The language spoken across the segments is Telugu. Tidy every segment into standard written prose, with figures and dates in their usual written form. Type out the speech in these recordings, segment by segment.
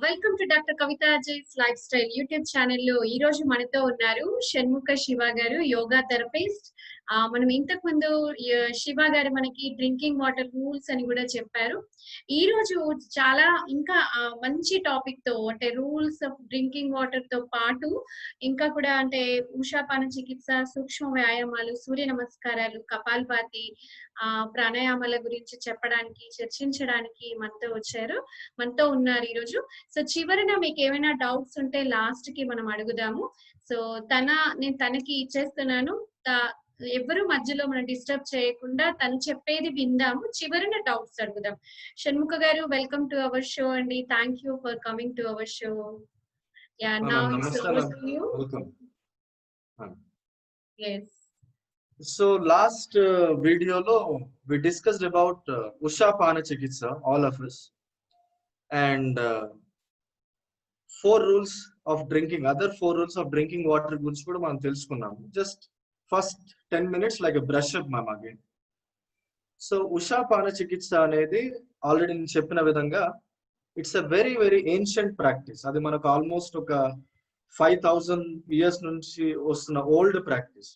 Welcome to doctor Kavitha Ajay's life style YouTube ఛానల్లో ఈ రోజు మనతో ఉన్నారు షణ్ముఖ శివ గారు, యోగా థెరపిస్ట్. మనం ఇంతకు ముందు శివ గారు మనకి డ్రింకింగ్ వాటర్ రూల్స్ అని కూడా చెప్పారు. ఈ రోజు చాలా ఇంకా మంచి టాపిక్ తో అంటే రూల్స్ ఆఫ్ డ్రింకింగ్ వాటర్ తో పాటు ఇంకా కూడా అంటే ఉషాపాన చికిత్స, సూక్ష్మ వ్యాయామాలు, సూర్య నమస్కారాలు, కపాల్పాతి, ప్రాణాయామాల గురించి చెప్పడానికి, చర్చించడానికి మనతో ఉన్నారు ఈరోజు. సో చివరన మీకు ఏమైనా డౌట్స్ ఉంటే లాస్ట్ కి మనం అడుగుదాము. సో నేను తనకి ఇచ్చేస్తున్నాను. ఎవరు మధ్యలో మనం డిస్టర్బ్ చేయకుండా తను చెప్పేది విందాము, చివరన డౌట్స్ అడుగుదాం. షణ్ముఖ గారు, వెల్కమ్ టు అవర్ షో అండి. Thank you for coming to our show. Yeah, now it's over to you. Yes. So last video lo we discussed about Ushapana Chikitsa, all of us, and 4 rules of drinking, other 4 rules of drinking water guరించి కూడా మనం తెలుసుకున్నాము. Just first 10 minutes like a brush up ma'am again. So Ushapana Chikitsa అనేది ఆల్రెడీ నేను చెప్పిన విధంగా it's a very very ancient practice. అది మనకు ఆల్మోస్ట్ ఒక 5000 years నుంచి వస్తున్న ఓల్డ్ ప్రాక్టీస్.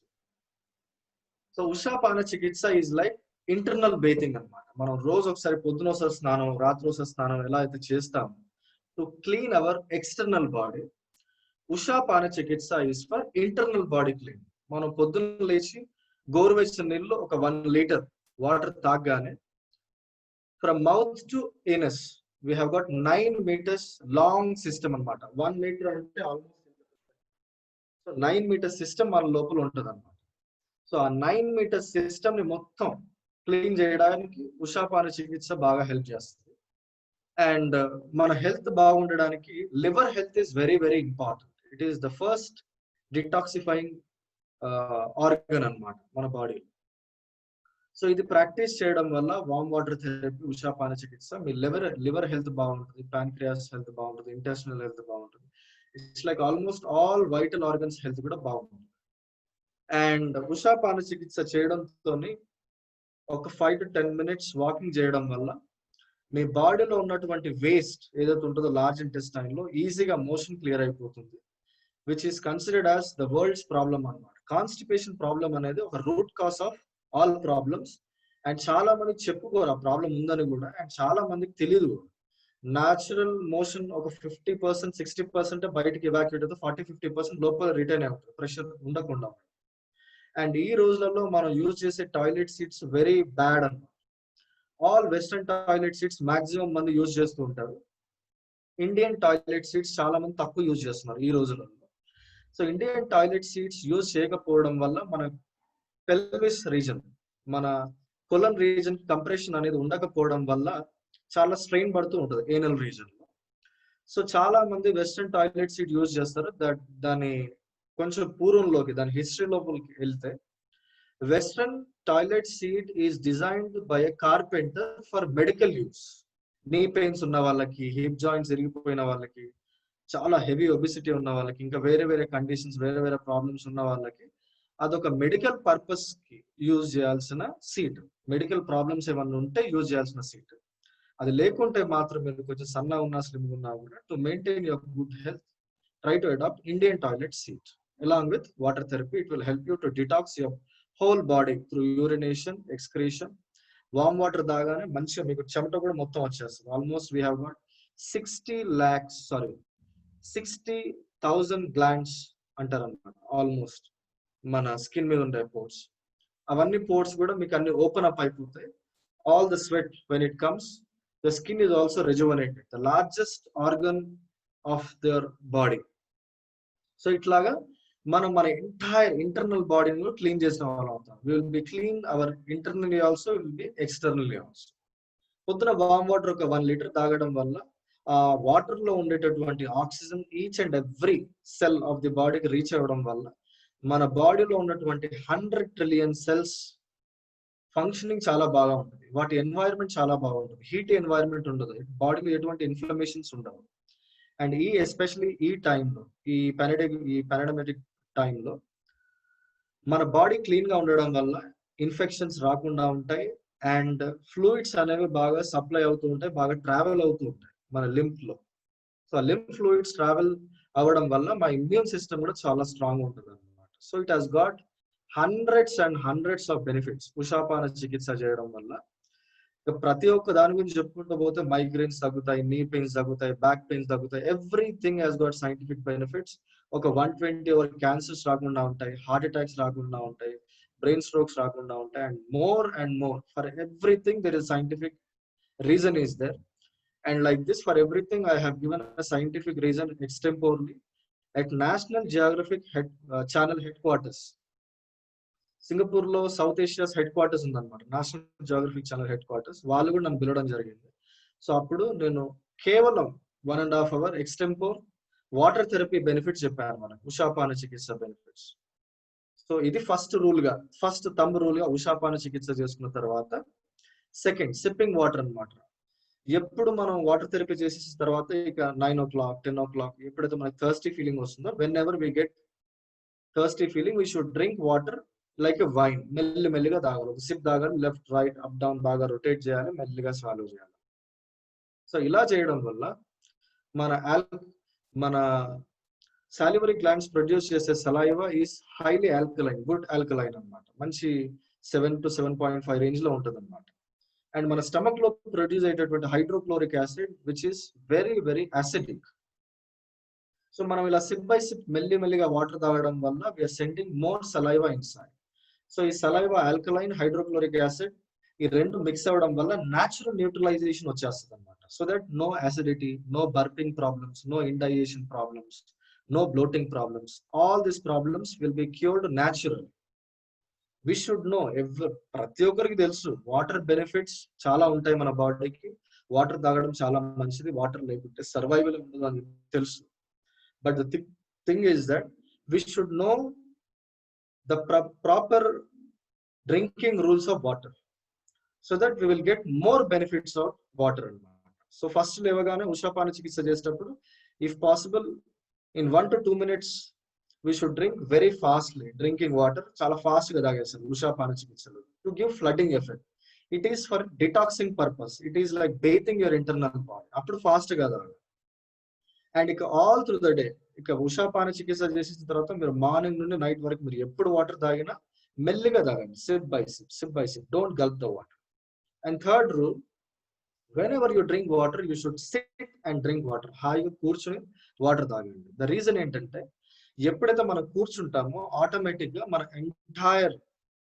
సో ఉషాపాన చికిత్స ఈజ్ లైక్ ఇంటర్నల్ బేతింగ్ అన్నమాట. మనం రోజు ఒకసారి పొద్దున ఒకసారి స్నానం, రాత్రి ఒకసారి స్నానం ఎలా అయితే చేస్తాము to clean our external body, ఉషాపాన చికిత్స is for internal body clean. మనం పొద్దున్న లేచి గోరువెచ్చని నీళ్ళు ఒక 1 లీటర్ వాటర్ తాగగానే from mouth to anus we have got 9 meters long system అన్నమాట. 1 meter అంటే ఆల్మోస్ట్ 9 meters సిస్టమ్ మన లోపల ఉంటుంది అన్నమాట. సో ఆ 9 meter సిస్టమ్ ని మొత్తం క్లీన్ చేయడానికి ఉషాపాన చికిత్స బాగా హెల్ప్ చేస్తుంది. అండ్ మన హెల్త్ బాగుండడానికి liver health is very very important. It is the first detoxifying organ అన్నమాట మన బాడీలో. సో ఇది ప్రాక్టీస్ చేయడం వల్ల వామ్ వాటర్ థెరపీ, ఉషాపాన చికిత్స మీ లివర్ హెల్త్ బాగుంటుంది, ప్యాంక్రియాస్ హెల్త్ బాగుంటుంది, ఇంటెస్టినల్ హెల్త్ బాగుంటుంది. It's like almost all vital organs health కూడా బాగుంటుంది. అండ్ ఉషాపాన చికిత్స చేయడంతో ఒక 5 to 10 minutes వాకింగ్ చేయడం వల్ల మీ బాడీలో ఉన్నటువంటి వేస్ట్ ఏదైతే ఉంటుందో లార్జ్ ఇంటెస్టైన్ లో ఈజీగా మోషన్ క్లియర్ అయిపోతుంది, which is considered as the world's problem అన్నమాట. కాన్స్టిపేషన్ ప్రాబ్లం అనేది ఒక root cause of all problems. And చాలా మందికి చెప్పుకోరు ఆ ప్రాబ్లం ఉందని కూడా, అండ్ చాలా మందికి తెలియదు. న్యాచురల్ మోషన్ ఒక 50% 60% బయటకి ఎవాక్యుయేట్ అవుతుంది, 40-50% లోపల రిటైన్ అవుతుంది ప్రెషర్ ఉండకుండా. అండ్ ఈ రోజులలో మనం యూజ్ చేసే టాయిలెట్ సీట్స్ వెరీ బ్యాడ్ అన్నమాట. All western toilet seats maximum మంది యూజ్ చేస్తూ ఉంటారు. ఇండియన్ టాయిలెట్ సీట్స్ చాలా మంది తక్కువ యూజ్ చేస్తున్నారు ఈ రోజులలో. So Indian toilet seats use చేయకపోవడం వల్ల మన పెల్విస్ రీజన్, మన కొలన్ రీజన్ కంప్రెషన్ అనేది ఉండకపోవడం వల్ల చాలా స్ట్రెయిన్ పడుతూ ఉంటుంది ఏనల్ రీజన్ లో. సో చాలా మంది వెస్టర్న్ టాయిలెట్ సీట్ యూజ్ చేస్తారు. దాని కొంచెం పూర్వంలోకి, దాని హిస్టరీ లోపలికి వెళ్తే, western toilet seat is designed by a carpenter for medical use. నీ పెయిన్స్ ఉన్న వాళ్ళకి, హిప్ జాయింట్స్ ఇరిగిపోయిన వాళ్ళకి, చాలా హెవీ ఒబిసిటీ ఉన్న వాళ్ళకి, ఇంకా వేరే వేరే కండిషన్స్, వేరే వేరే ప్రాబ్లమ్స్ ఉన్న వాళ్ళకి అదొక మెడికల్ పర్పస్ కి యూజ్ చేయాల్సిన సీట్. మెడికల్ ప్రాబ్లమ్స్ ఏమన్నా ఉంటే యూజ్ చేయాల్సిన సీట్. అది లేకుంటే మాత్రం మీరు కొంచెం సన్నగా ఉన్నా, స్లిమ్ ఉన్నా కూడా to maintain your good health try to adopt Indian toilet seat. Along with water therapy, it will help you to detox your whole body through urination, excretion. Warm water తాగానే మంచిగా మీకు చెమట కూడా మొత్తం వచ్చేస్తుంది. Almost we have got 60,000 glands అంటారు అన్నమాట. ఆల్మోస్ట్ మన స్కిన్ మీద ఉండే పోర్ట్స్, అవన్నీ పోర్ట్స్ కూడా మీకు అన్ని ఓపెన్ అప్ అయిపోతాయి. All the sweat when it comes, the skin is also rejuvenated, the largest organ of the body. So ఇట్లాగా మనం మన ఎంటైర్ ఇంటర్నల్ బాడీని క్లీన్ చేసిన వాళ్ళు అవుతాం. We will be clean our internally also, will be externally also. పొద్దున వామ్ వాటర్ ఒక 1 లీటర్ తాగడం వల్ల ఆ వాటర్ లో ఉండేటటువంటి oxygen each and every cell of the బాడీకి రీచ్ అవ్వడం వల్ల మన బాడీలో ఉన్నటువంటి 100 trillion సెల్స్ ఫంక్షనింగ్ చాలా బాగా ఉంటుంది. వాటి ఎన్వైరన్మెంట్ చాలా బాగుంటుంది, హీట్ ఎన్వైరన్మెంట్ ఉండదు, బాడీలో ఎటువంటి ఇన్ఫ్లమేషన్స్ ఉండవు. అండ్ ఎస్పెషలీ ఈ టైంలో, ఈ పాండమిక్ టైంలో మన బాడీ క్లీన్ గా ఉండడం వల్ల ఇన్ఫెక్షన్స్ రాకుండా ఉంటాయి. అండ్ ఫ్లూయిడ్స్ అనేవి బాగా సప్లై అవుతూ ఉంటాయి, బాగా ట్రావెల్ అవుతూ ఉంటాయి మన లింఫ్ లో. సో లింఫ్ ఫ్లూయిడ్స్ ట్రావెల్ అవ్వడం వల్ల మా ఇమ్యూన్ సిస్టమ్ కూడా చాలా స్ట్రాంగ్ ఉంటుంది అనమాట. So it has got hundreds and hundreds of benefits ఉషాపాన చికిత్స చేయడం వల్ల. ప్రతి ఒక్క దాని గురించి చెప్పుకుంటూ పోతే మైగ్రేన్స్ తగ్గుతాయి, నీ పెయిన్స్ తగ్గుతాయి, బ్యాక్ పెయిన్స్ తగ్గుతాయి. Everything has got scientific benefits. ఒక 120 వరకు క్యాన్సర్స్ రాకుండా ఉంటాయి, హార్ట్ అటాక్స్ రాకుండా ఉంటాయి, బ్రెయిన్ స్ట్రోక్స్ రాకుండా ఉంటాయి, and more for everything there is scientific reason is there. And like this, for everything I have given a scientific reason extemporally at National Geographic Channel headquarters. Singapore లో సౌత్ ఏషియాస్ హెడ్ క్వార్టర్స్ ఉందన్నమాట, national geographic channel head quarters. వాళ్ళు కూడా నన్ను పిలవడం జరిగింది. సో అప్పుడు నేను కేవలం 1.5 hour extempore water therapy benefits చెప్పాను మనకు, ఉషాపాన చికిత్స బెనిఫిట్స్. సో ఇది ఫస్ట్ థంబ్ రూల్ గా ఉషాపాన చికిత్స చేసుకున్న తర్వాత. సెకండ్, సిప్పింగ్ వాటర్ అన్నమాట. ఎప్పుడు మనం వాటర్ థెరపీ చేసేసిన తర్వాత ఇక 9 o'clock 10 o'clock ఎప్పుడైతే మనకి థర్స్టీ ఫీలింగ్ వస్తుందో, whenever we get thirsty feeling we should drink water like a wine. మెల్లిగా తాగాలి, ఒక సిప్ తాగాలి, లెఫ్ట్ రైట్ అప్ డౌన్ బాగా రొటేట్ చేయాలి, మెల్లిగా స్వాలో చేయాలి. సో ఇలా చేయడం వల్ల మన సాలివరీ గ్లాండ్స్ ప్రొడ్యూస్ చేసే saliva is highly alkaline, good alkaline అన్నమాట. మంచి 7 to 7.5 రేంజ్ లో ఉంటుంది అనమాట. అండ్ మన స్టమక్ లో ప్రొడ్యూస్ అయ్యేటటువంటి hydrochloric acid which is very very acidic. So మనం ఇలా సిప్ బై సిప్ మెల్లిగా వాటర్ తాగడం వల్ల we are sending more saliva inside. So ఈ సలైవా, ఆల్కలైన్, హైడ్రోక్లోరిక్ యాసిడ్ ఈ రెండు మిక్స్ అవ్వడం వల్ల న్యాచురల్ న్యూట్రలైజేషన్ వచ్చేస్తుంది అనమాట. So that no acidity, no burping problems, no indigestion problems, no bloating problems. All these problems will be cured natural. We should know, ప్రతి ఒక్కరికి తెలుసు వాటర్ బెనిఫిట్స్ చాలా ఉంటాయి మన బాడీకి. వాటర్ తాగడం చాలా మంచిది, వాటర్ లేకుంటే సర్వైవల్ ఉండదు అని తెలుసు. But the thing is that we should know the proper drinking rules of water, so that we will get more benefits of water అన్నమాట. సో ఫస్ట్ లేవగానే ఉషాపాన చికిత్స చేసేటప్పుడు if possible in 1 to 2 minutes we should drink very fastly. Drinking water చాలా ఫాస్ట్ గా తాగేస్తారు ఉషాపాన చికిత్సలో to give flooding effect. It is for detoxing purpose, it is like bathing your internal body. అప్పుడు ఫాస్ట్ గా తాగాలి. అండ్ ఇక ఆల్ త్రూ ద డే, ఇక ఉషాపాన చికిత్స చేసిన తర్వాత మీరు మార్నింగ్ నుండి నైట్ వరకు మీరు ఎప్పుడు వాటర్ తాగినా మెల్లిగా తాగండి, SIP by SIP. Don't Gulf the water. And third rule, whenever you drink water you should sit and drink water. హాయిగా కూర్చొని వాటర్ తాగండి. ద రీజన్ ఏంటంటే ఎప్పుడైతే మనం కూర్చుంటామో ఆటోమేటిక్ గా మన ఎంటైర్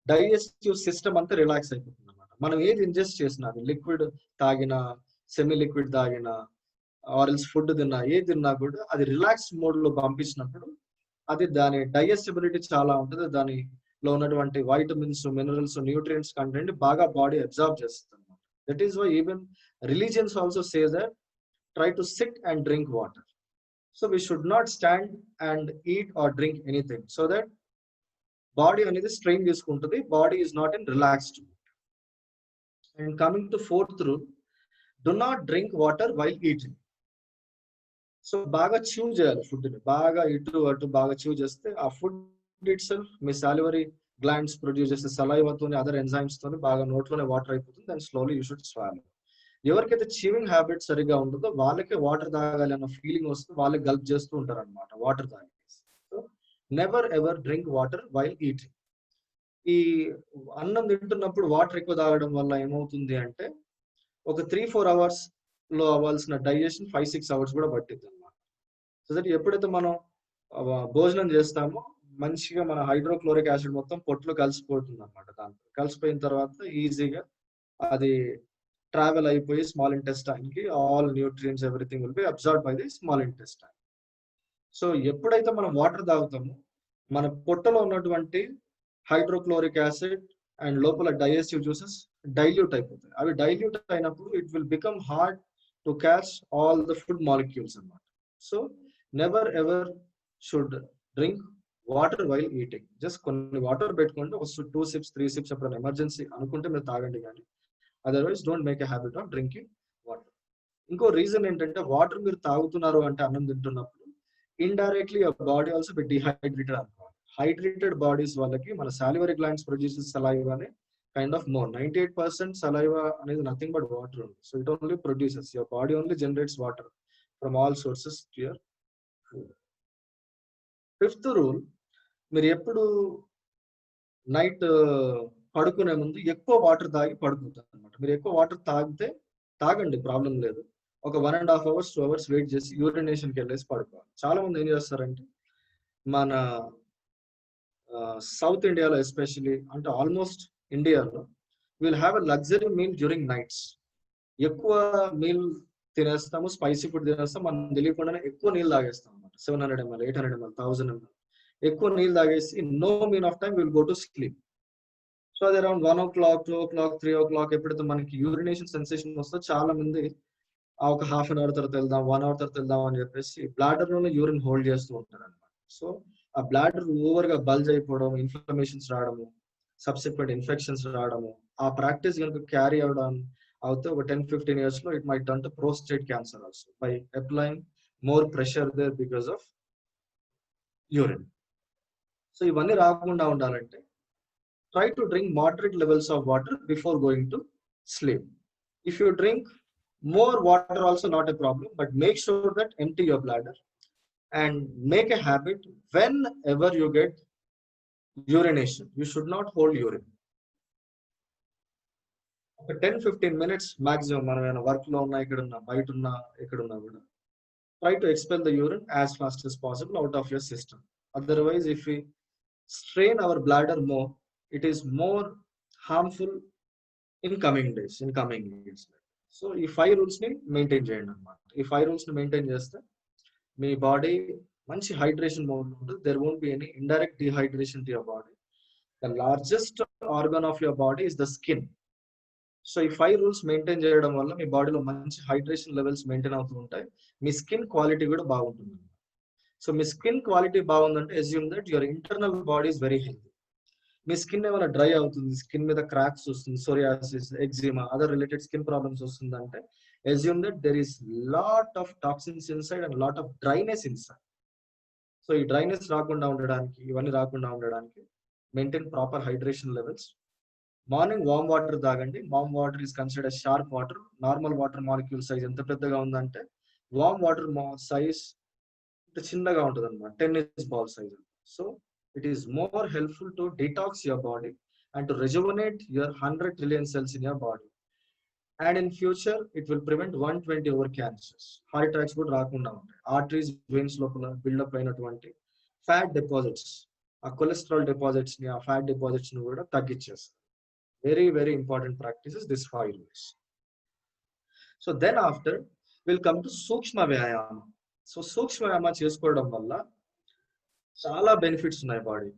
డైజెస్టివ్ సిస్టమ్ అంతా రిలాక్స్ అయిపోతుంది అనమాట. మనం ఏది ఇంజెస్ట్ చేసినా, లిక్విడ్ తాగినా, సెమీ లిక్విడ్ తాగినా, ఆరెల్స్ ఫుడ్ తిన్నా, ఏది తిన్నా కూడా అది రిలాక్స్ మోడ్ లో పంపించినప్పుడు అది దాని డైజెస్టిబిలిటీ చాలా ఉంటుంది. దానిలో ఉన్నటువంటి వైటమిన్స్, మినరల్స్, న్యూట్రియంట్స్ కంటెంట్ బాగా బాడీ అబ్జర్వ్ చేస్తుంది అనమాట. That is why even religions also say that try to sit and drink water. So we should not stand and eat or drink anything, so that body అనేది strain తీసుకుంటుంది, body is not in relaxed mood. And coming to fourth rule, do not drink water while eating. So బాగా chew చేయాలి ఫుడ్ ని, బాగా ఇటు అటు బాగా chew చేస్తే ఆ food it self me సాలివరీ glands produce చేసే సలైవాతోని, అదర్ ఎంజైమ్స్ తోని బాగా నోట్లోనే వాటర్ అయిపోతుంది. And slowly you should swallow. ఎవరికైతే చీవింగ్ హ్యాబిట్ సరిగా ఉంటుందో వాళ్ళకే వాటర్ తాగాలి అన్న ఫీలింగ్ వస్తుంది, వాళ్ళకి గల్ప్ చేస్తూ ఉంటారు అనమాట వాటర్ తాగి. So never ever drink water while eating. ఈ అన్నం తింటున్నప్పుడు వాటర్ ఎక్కువ తాగడం వల్ల ఏమవుతుంది అంటే ఒక 3-4 hours లో అవ్వాల్సిన డైజెషన్ 5-6 hours కూడా పట్టింది అనమాట. సో దట్ ఎప్పుడైతే మనం భోజనం చేస్తామో మంచిగా మన హైడ్రోక్లోరిక్ యాసిడ్ మొత్తం పొట్టులో కలిసిపోతుంది అనమాట. దాంట్లో కలిసిపోయిన తర్వాత ఈజీగా అది ట్రావెల్ అయిపోయి స్మాల్ ఇంటెస్టైన్ కి all nutrients everything will be absorbed by the small intestine. So ఎప్పుడైతే మనం వాటర్ తాగుతామో మన పొట్టలో ఉన్నటువంటి హైడ్రోక్లోరిక్ యాసిడ్ అండ్ లోపల డైజెస్టివ్ జ్యూసెస్ డైల్యూట్ అయిపోతాయి. అవి డైల్యూట్ అయినప్పుడు it will become hard to catch all the food molecules అన్నమాట. So never ever should drink water while eating. Just కొన్ని వాటర్ పెట్టుకుంటే ఒక 2 sips 3 sips ఎప్పుడైనా ఎమర్జెన్సీ అనుకుంటే మీరు తాగండి, కానీ otherwise don't make a habit of drinking water. ఇంకో రీజన్ ఏంటంటే వాటర్ మీరు తాగుతున్నారు అంటే అన్నం తింటున్నప్పుడు indirectly your body also be dehydrated అనుకోవాలి. హైడ్రేటెడ్ బాడీస్ వాళ్ళకి మన సాలివరీ గ్లాండ్స్ ప్రొడ్యూసెస్ సలైవానే కైండ్ ఆఫ్ మోర్. 98% సలైవా అనేది నథింగ్ బట్ వాటర్ ఉంది. So it only produces, your body only generates water from all sources to your food. Fifth rule, మీరు ఎప్పుడు నైట్ పడుకునే ముందు ఎక్కువ వాటర్ తాగి పడుకుంటారు అనమాట. మీరు ఎక్కువ వాటర్ తాగండి, ప్రాబ్లం లేదు. ఒక 1.5 hours 2 hours వెయిట్ చేసి యూరినేషన్కి వెళ్ళేసి పడుకోవాలి. చాలా మంది ఏం చేస్తారంటే మన సౌత్ ఇండియాలో ఎస్పెషలీ, అంటే ఆల్మోస్ట్ ఇండియాలో, will have a luxury meal during nights. ఎక్కువ మీల్ తినేస్తాము, స్పైసీ ఫుడ్ తినేస్తాం, మనం తెలియకుండానే ఎక్కువ నీళ్ళు తాగేస్తాం అనమాట. 700 ml 800 ml 1000 ml ఎక్కువ నీళ్ళు తాగేసి no mean of time will go to sleep. So అది అరౌండ్ 1 o'clock 2 o'clock 3 o'clock ఎప్పుడైతే మనకి యూరినేషన్ సెన్సేషన్ వస్తుందో చాలా మంది ఒక హాఫ్ అన్ అవర్ తర్వాత వెళ్దాం, 1 hour తర్వాత వెళ్దాం అని చెప్పేసి బ్లాడర్ లోనే యూరిన్ హోల్డ్ చేస్తూ ఉంటారు అనమాట. సో ఆ బ్లాడర్ ఓవర్ గా బల్జ్ అయిపోవడం, ఇన్ఫ్లమేషన్స్ రావడము, సబ్సిక్వెంట్ ఇన్ఫెక్షన్స్ రావడము, ఆ ప్రాక్టీస్ కనుక క్యారీ అవడం అవుతే ఒక 10-15 years లో it might turn to prostate cancer also by applying more pressure there because of urine. So ఇవన్నీ రాకుండా ఉండాలంటే try to drink moderate levels of water before going to sleep. If you drink more water also not a problem, but make sure that empty your bladder and make a habit whenever you get urination. You should not hold urine. 10-15 minutes maximum మనం వర్క్ లో ఉన్నా, ఎక్కడున్నా, బయట ఉన్నా, ఎక్కడున్నా కూడా try to expel the urine as fast as possible out of your system. Otherwise, if we strain our bladder more, it is more harmful in coming days, in coming years. So ఈ 5 rules ని మెయింటైన్ చేయండి అన్నమాట. ఈ 5 rules ని మెయింటైన్ చేస్తే మీ బాడీ మంచి హైడ్రేషన్ మోడ్ ఉంటుంది. There won't be any indirect dehydration to your body. The largest organ of your body is the skin. So ఈ 5 rules మెయింటైన్ చేయడం వల్ల మీ బాడీలో మంచి హైడ్రేషన్ లెవెల్స్ మెయింటైన్ అవుతూ ఉంటాయి. మీ స్కిన్ క్వాలిటీ కూడా బాగుంటుంది. సో మీ స్కిన్ క్వాలిటీ బాగుందంటే assume that your internal body is very healthy. Me skin ఏమైనా డ్రై అవుతుంది, స్కిన్ మీద క్రాక్స్ వస్తుంది, psoriasis, eczema, other related skin problems వస్తుందంటే assume that there is lot of toxins inside and lot of dryness inside. So ఈ డ్రైనెస్ రాకుండా ఉండడానికి, ఇవన్నీ రాకుండా ఉండడానికి maintain proper hydration levels. Morning warm water తాగండి. Warm water is considered sharp water. Normal water molecule size ఎంత పెద్దగా ఉందంటే వామ్ వాటర్ సైజ్ చిన్నగా ఉంటుంది అనమాట, tennis ball size. So it is more helpful to detox your body and to rejuvenate your 100 trillion cells in your body. And in future, it will prevent 120 over cancers. Heart attacks would రాకుండా ఉంటాయి. Arteries, veins లోపల బిల్డప్ అయినటువంటి ఫ్యాట్ డిపాజిట్స్, ఆ కొలెస్ట్రాల్ డిపాజిట్స్ ని, ఆ ఫ్యాట్ డిపాజిట్స్ ని కూడా తగ్గించేస్తారు. Very very important practices this 5 rules. So then after will come to సూక్ష్మ వ్యాయామం. సో సూక్ష్మ వ్యాయామం చేసుకోవడం వల్ల చాలా బెనిఫిట్స్ ఉన్నాయి బాడీ.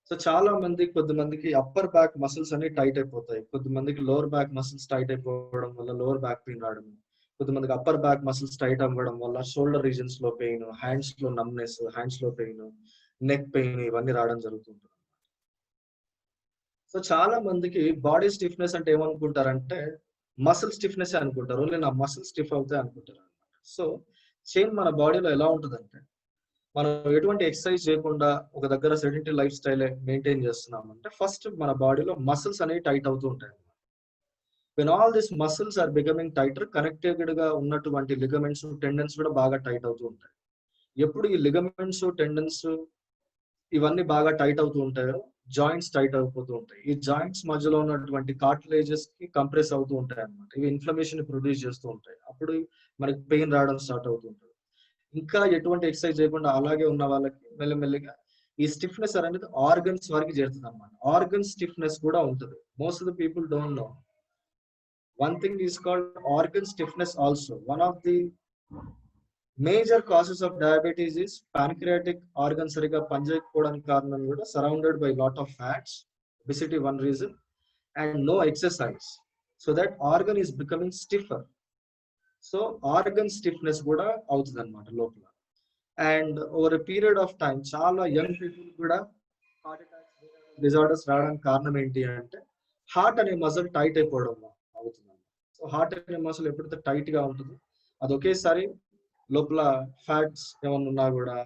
సో చాలా మంది, కొద్దిమందికి అప్పర్ బ్యాక్ మసిల్స్ అన్ని టైట్ అయిపోతాయి, కొద్దిమందికి లోవర్ బ్యాక్ మసిల్స్ టైట్ అయిపోవడం వల్ల లోవర్ బ్యాక్ పెయిన్ రావడం, కొద్దిమందికి అప్పర్ బ్యాక్ మసిల్స్ టైట్ అవ్వడం వల్ల షోల్డర్ రీజన్స్ లో పెయిన్, హ్యాండ్స్ లో నమ్నెస్, హ్యాండ్స్ లో పెయిన్, నెక్ పెయిన్, ఇవన్నీ రావడం జరుగుతుంటుంది. సో చాలా మందికి బాడీ స్టిఫ్నెస్ అంటే ఏమనుకుంటారంటే మసిల్ స్టిఫ్నెస్ అనుకుంటారు, ఓన్లీ నా మసిల్ స్టిఫ్ అవుతాయి అనుకుంటారు అనమాట. సో చేంజ్ మన బాడీలో ఎలా ఉంటుందంటే, మనం ఎటువంటి ఎక్సర్సైజ్ చేయకుండా ఒక దగ్గర సెడెంటరీ లైఫ్ స్టైల్ మెయింటైన్ చేస్తున్నామంటే ఫస్ట్ మన బాడీలో మసిల్స్ అనేవి టైట్ అవుతూ ఉంటాయి. When all this muscles are becoming tighter, connected గా ఉన్నటువంటి లిగమెంట్స్, టెండన్స్ కూడా బాగా టైట్ అవుతూ ఉంటాయి. ఎప్పుడు ఈ లిగమెంట్స్, టెండన్స్ ఇవన్నీ బాగా టైట్ అవుతూ ఉంటాయో జాయింట్స్ టైట్ అయిపోతూ ఉంటాయి. ఈ జాయింట్స్ మధ్యలో ఉన్నటువంటి కార్టిలేజెస్ కి కంప్రెస్ అవుతూ ఉంటాయి అన్నమాట. ఇవి ఇన్ఫ్లమేషన్ ప్రొడ్యూస్ చేస్తూ ఉంటాయి. అప్పుడు మనకి పెయిన్ రావడం స్టార్ట్ అవుతూ ఉంటుంది. ఇంకా ఎటువంటి ఎక్సర్సైజ్ చేయకుండా అలాగే ఉన్న వాళ్ళకి మెల్లమెల్లిగా ఈ స్టిఫ్నెస్ అనేది ఆర్గన్స్ వరకు చేరుతుంది అనమాట. ఆర్గన్ స్టిఫ్నెస్ కూడా ఉంటుంది. Most of the people don't know one thing is called organ stiffness also. One of the major causes of diabetes is pancreatic organ సరిగా పనిచేయకపోవడానికి కారణం కూడా surrounded by lot of fats, obesity one reason, and no exercise. So that organ is becoming stiffer. So organ stiffness కూడా అవుతుంది అనమాట లోపల. And over a period of time చాలా యంగ్ పీపుల్ కూడా హార్ట్ అటాక్స్, డిజార్డర్స్ రావడానికి కారణం ఏంటి అంటే హార్ట్ అనే మజిల్ టైట్ అయిపోవడం అవుతుంది. సో హార్ట్ అనే మజిల్ ఎప్పుడైతే టైట్ గా ఉంటుందో అది ఒకేసారి లోపల ఫ్యాట్స్ ఏమన్నా ఉన్నా కూడా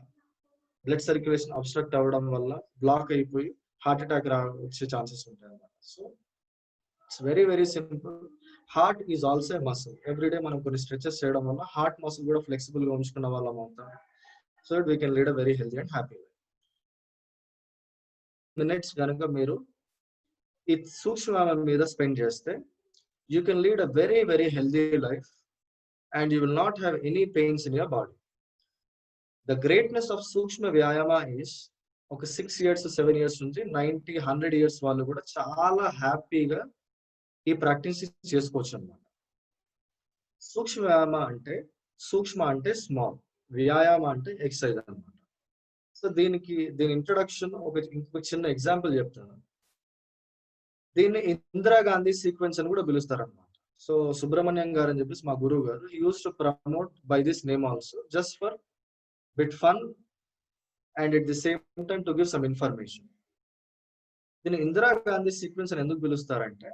బ్లడ్ సర్క్యులేషన్ అబ్స్ట్రక్ట్ అవ్వడం వల్ల బ్లాక్ అయిపోయి హార్ట్ అటాక్ వచ్చే ఛాన్సెస్ ఉంటాయి అన్నమాట. So it's very very simple. Heart is also a muscle. Everyday మనం కొన్ని స్ట్రెచెస్ చేయడం వల్ల హార్ట్ మసిల్ కూడా ఫ్లెక్సిబుల్ గా ఉంచుకున్న వాళ్ళం అవుతాం. So that we can lead a very healthy and happy life. Minutes కనుక మీరు ఈ సూక్ష్మ వ్యాయామం మీద స్పెండ్ చేస్తే you can lead a very very healthy life and you will not have any pains in your body. The greatness of సూక్ష్మ వ్యాయామ ఈస్ ఒక 6 years 7 years నుంచి 90-100 years వాళ్ళు కూడా చాలా హ్యాపీగా ఈ ప్రాక్టీస్ చేసుకోవచ్చు అన్నమాట. సూక్ష్మ వ్యాయామ అంటే సూక్ష్మ అంటే స్మాల్, వ్యాయామ అంటే ఎక్సర్సైజ్ అన్నమాట. సో దీని ఇంట్రొడక్షన్ ఇంకొక చిన్న ఎగ్జాంపుల్ చెప్తాను. దీన్ని ఇందిరాగాంధీ సీక్వెన్స్ అని కూడా పిలుస్తారు అనమాట. సో సుబ్రహ్మణ్యం గారు అని చెప్పేసి మా గురువు గారు use to promote by this name also just for bit fun and at the same time to give some information. దీన్ని ఇందిరాగాంధీ సీక్వెన్స్ అని ఎందుకు పిలుస్తారంటే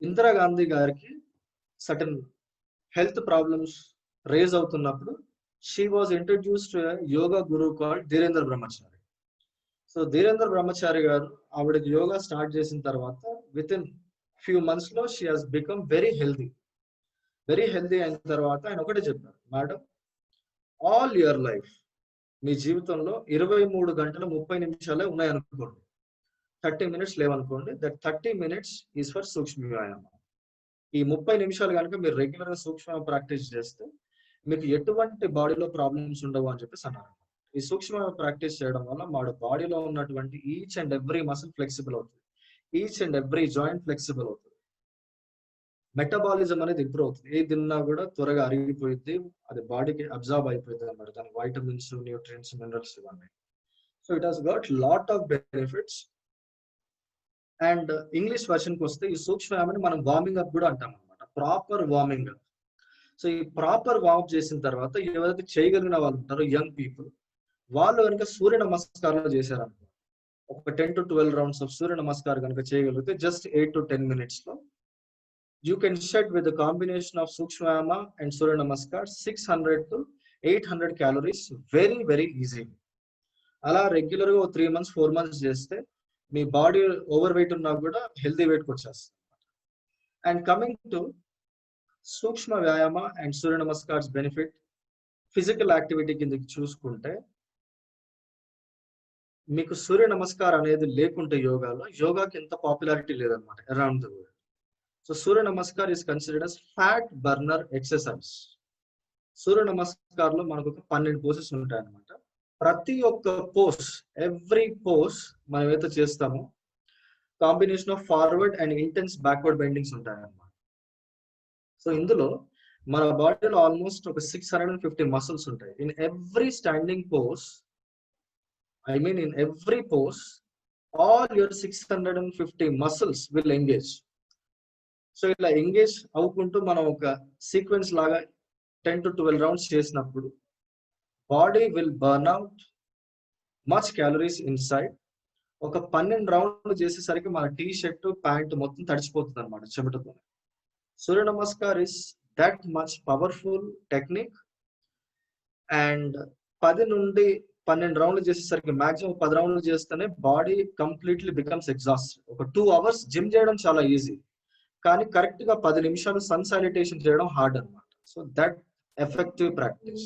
ఇందిరాగాంధీ గారికి సర్టన్ హెల్త్ ప్రాబ్లమ్స్ రేజ్ అవుతున్నప్పుడు she was introduced to yoga Guru called Dhirendra Brahmachari. So Dhirendra బ్రహ్మచారి గారు ఆవిడకి యోగా స్టార్ట్ చేసిన తర్వాత విత్ ఇన్ ఫ్యూ మంత్స్ లో she has become very healthy. Very healthy అయిన తర్వాత ఆయన ఒకటే చెప్పారు, మేడం ఆల్ యువర్ లైఫ్ మీ జీవితంలో 23 గంటలు 30 నిమిషాలే ఉన్నాయనుకోండి, 30 minutes లేవనుకోండి, దట్ 30 minutes ఈజ్ ఫర్ సూక్ష్మ వ్యాయామం. ఈ 30 నిమిషాలు కనుక మీరు రెగ్యులర్ గా సూక్ష్మ ప్రాక్టీస్ చేస్తే మీకు ఎటువంటి బాడీలో ప్రాబ్లమ్స్ ఉండవు అని చెప్పేసి అన్నారు. ఈ సూక్ష్మ ప్రాక్టీస్ చేయడం వల్ల మా బాడీలో ఉన్నటువంటి each and every muscle flexible అవుతుంది, each and every joint flexible అవుతుంది, మెటబాలిజం అనేది ఇంప్రూవ్ అవుతుంది. ఏ తిన్నా కూడా త్వరగా అరిగిపోయింది, అది బాడీకి అబ్జార్బ్ అయిపోయింది అన్నమాట, దాని వైటమిన్స్ న్యూట్రియంట్స్ మినరల్స్ ఇవన్నీ. So it has got lot of benefits. And English version కి వస్తే ఈ సూక్ష్మ వ్యాయామాన్ని మనం వార్మింగ్ అప్ కూడా అంటాం అనమాట, ప్రాపర్ వార్మింగ్ అప్. సో ఈ ప్రాపర్ వార్మ్ చేసిన తర్వాత ఎవరైతే చేయగలిగిన వాళ్ళు ఉంటారో యంగ్ పీపుల్, వాళ్ళు కనుక సూర్య నమస్కారాలు చేశారనుకో, ఒక 10 to 12 rounds ఆఫ్ సూర్య నమస్కారం కనుక చేయగలిగితే జస్ట్ 8 to 10 minutes లో you can shed with the combination of సూక్ష్మ వ్యాయామ and Surya namaskar 600 to 800 calories very very easy. అలా రెగ్యులర్ గా 3 months 4 months చేస్తే మీ బాడీ ఓవర్ వెయిట్ ఉన్నా కూడా హెల్తీ వెయిట్కి వచ్చేస్తుంది. అండ్ కమింగ్ టు సూక్ష్మ వ్యాయామ and Surya Namaskars benefit physical activity కింద చూసుకుంటే, మీకు సూర్య నమస్కారం అనేది లేకుంటే యోగాకి ఎంత పాపులారిటీ లేదనమాట around the world. So Surya Namaskar is considered as fat burner exercise. Surya Namaskar లో మనకు ఒక 12 పోసెస్ ఉంటాయి అనమాట. ప్రతి ఒక్క పోస్, ఎవ్రీ పోస్ మనం ఏదైతే చేస్తామో combination of forward and intense backward bendings ఉంటాయి అన్నమాట. సో ఇందులో మన బాడీలో ఆల్మోస్ట్ ఒక 650 మసిల్స్ ఉంటాయి. In every standing pose, I mean in every pose, all your 650 muscles will engage. So ఇలా ఎంగేజ్ అవుకుంటూ మనం ఒక సీక్వెన్స్ లాగా 10 to 12 rounds చేసినప్పుడు body will burn out much calories inside. ఒక 12 rounds చేసేసరికి మన టీ షర్ట్ ప్యాంట్ మొత్తం తడిచిపోతుంది అనమాట చెమటతో. Surya Namaskar is that much powerful technique. And 10 నుండి 12 rounds చేసేసరికి మాక్సిమం 10 rounds చేస్తేనే బాడీ కంప్లీట్లీ బికమ్స్ ఎగ్జాస్టెడ్. ఒక 2 hours జిమ్ చేయడం చాలా ఈజీ, కానీ కరెక్ట్ గా 10 నిమిషాలు సన్ సాలిటేషన్ చేయడం హార్డ్ అనమాట. So that effective practice.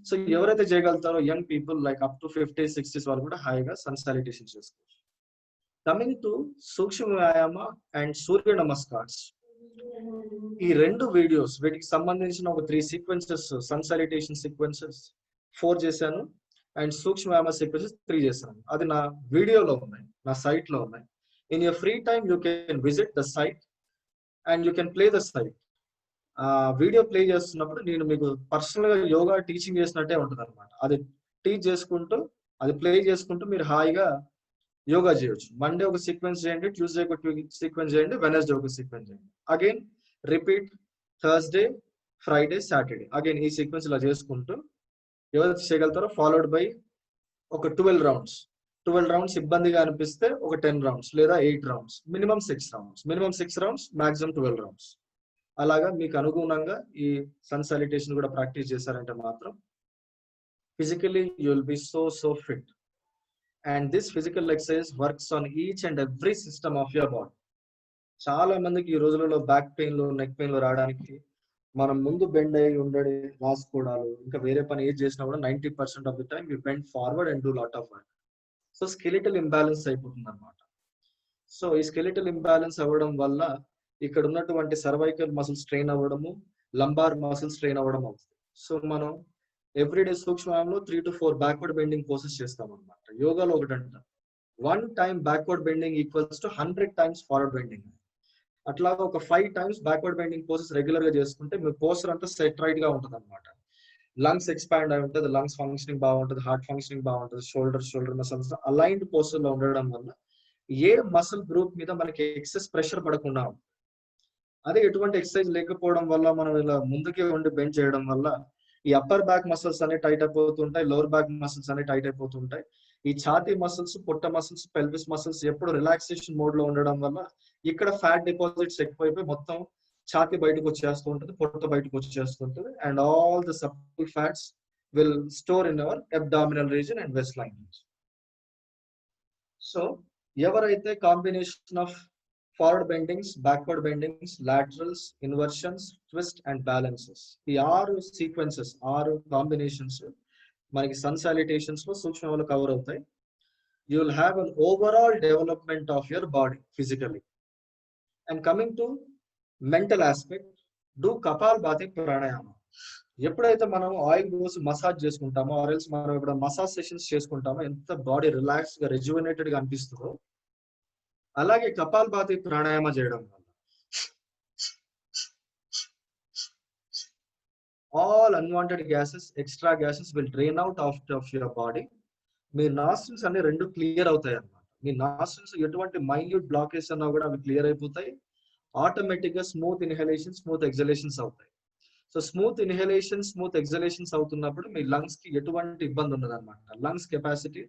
So ఎవరైతే చేయగలుగుతారో young people like up to 50s 60s వాళ్ళు కూడా హాయిగా సన్ సాలిటేషన్ చేసుకోవచ్చు. కమింగ్ టు సూక్ష్మ వ్యాయామ అండ్ సూర్య నమస్కార్స్, ఈ 2 వీడియోస్ వీటికి సంబంధించిన ఒక 3 సీక్వెన్సెస్, సన్ సాలిటేషన్ సీక్వెన్సెస్ 4 చేశాను అండ్ సూక్ష్మ వ్యాయామ సీక్వెన్సెస్ 3 చేశాను. అది నా వీడియోలో ఉన్నాయి, నా సైట్ లో ఉన్నాయి. In your free time you can visit the site and you can play the site. Video play చేస్తున్నప్పుడు నేను మీకు పర్సనల్ గా యోగా టీచింగ్ చేసినట్టే ఉంటుంది అనమాట. అది టీచ్ చేసుకుంటూ, అది ప్లే చేసుకుంటూ మీరు హాయిగా యోగా చేయొచ్చు. మండే ఒక సీక్వెన్స్ చేయండి, ట్యూస్డే ఒక సీక్వెన్స్ చేయండి, వెనస్డే ఒక సీక్వెన్స్ చేయండి. Again repeat Thursday, Friday, Saturday again ఈ సీక్వెన్స్ ఇలా చేసుకుంటూ ఎవరైతే చేయగలుగుతారో ఫాలోడ్ బై ఒక 12 rounds. 12 rounds ఇబ్బందిగా అనిపిస్తే ఒక 10 rounds లేదా 8 rounds, minimum 6 rounds, minimum 6 rounds, maximum 12 rounds. అలాగా మీకు అనుగుణంగా ఈ సన్ సాలిటేషన్ కూడా ప్రాక్టీస్ చేశారంటే మాత్రం physically you will be so fit. And this physical exercise works on each and every system of your body. చాలా మందికి ఈ రోజులలో బ్యాక్ పెయిన్లు, నెక్ పెయిన్లు రావడానికి మనం ముందు బెండ్ అయ్యి ఉండడి రాసుకోవడాలు, ఇంకా వేరే పని ఏది చేసినా కూడా 90% of the time we bend forward and do lot of work. So skeletal imbalance అయిపోతుంది అనమాట. సో ఈ స్కెలిటల్ ఇంబ్యాలెన్స్ అవ్వడం వల్ల ఇక్కడ ఉన్నటువంటి సర్వైకల్ మసిల్ స్ట్రెయిన్ అవ్వడము, లంబార్ మసిల్ స్ట్రెయిన్ అవ్వడం అవుతుంది. సో మనం ఎవ్రీడే సూక్ష్మంలో 3 to 4 బ్యాక్వర్డ్ బెండింగ్ పోసెస్ చేస్తాం అనమాట. యోగాలో ఒకటంట 1 time backward bending equals to 100 times forward bending. అట్లాగా ఒక 5 times backward bending poses regular గా చేసుకుంటే మీ పోస్టర్ అంతా సెట్ రైట్ గా ఉంటుంది అనమాట. లంగ్స్ ఎక్స్పాండ్ అయి ఉంటుంది, లంగ్స్ ఫంక్షనింగ్ బాగుంటుంది, హార్ట్ ఫంక్షనింగ్ బాగుంటుంది, షోల్డర్ మసిల్స్ అలైన్డ్ పోస్టర్ లో ఉండడం వల్ల ఏ మసిల్ గ్రూప్ మీద మనకి ఎక్సెస్ ప్రెషర్ పడకుండా ఉంటుంది. అదే ఎటువంటి ఎక్సర్సైజ్ లేకపోవడం వల్ల మనం ఇలా ముందుకే ఉండి బెండ్ చేయడం వల్ల ఈ అప్పర్ బ్యాక్ మసిల్స్ అనే టైట్ అయిపోతుంటాయి, లోవర్ బ్యాక్ మసిల్స్ అనే టైట్ అయిపోతుంటాయి. ఈ ఛాతీ మసిల్స్, పొట్ట మసిల్స్, పెల్విస్ మసిల్స్ ఎప్పుడు రిలాక్సేషన్ మోడ్ లో ఉండడం వల్ల ఇక్కడ ఫ్యాట్ డిపాజిట్స్ ఎక్కువైపోయి మొత్తం ఛాతీ బయటకు వచ్చేస్తూ ఉంటుంది, పొట్ట బయటకు వచ్చేస్తుంటుంది. అండ్ ఆల్ ద సప్లిక్ fats will store in our abdominal region and waist line. So ఎవరైతే combination of forward bendings, backward bendings, laterals, inversions, twist and balances, ఈ 6 సీక్వెన్సెస్, 6 కాంబినేషన్స్ మనకి సన్ సాలిటేషన్స్ లో సూక్ష్మంలో కవర్ అవుతాయి. You will have an overall development of your body physically. And coming to mental aspect, do Kapalbhati pranayama. ఎప్పుడైతే మనం ఆయిల్ పోసి మసాజ్ చేసుకుంటామో, ఆర్ఎల్స్ మనం ఇప్పుడు మసాజ్ సెషన్స్ చేసుకుంటామో ఎంత బాడీ రిలాక్స్ గా రెజ్యువనేటెడ్ గా అనిపిస్తుందో, అలాగే కపాలభాతి ప్రాణాయామ చేయడం వల్ల all unwanted gases, extra gases will drain out of your body. Me nostrils అన్ని రెండు క్లియర్ అవుతాయి అన్నమాట. మీ నాస్ట్రిల్స్ ఎటువంటి మైన్యూట్ బ్లాకేజ్ అన్నా కూడా అవి క్లియర్ అయిపోతాయి. ఆటోమేటిక్ గా స్మూత్ ఇన్హలేషన్, స్మూత్ ఎగ్జలేషన్స్ అవుతాయి. సో స్మూత్ ఇన్హలేషన్, స్మూత్ ఎగ్జలేషన్స్ అవుతున్నప్పుడు మీ లంగ్స్ కి ఎటువంటి ఇబ్బంది ఉండదు అనమాట. లంగ్స్ కెపాసిటీ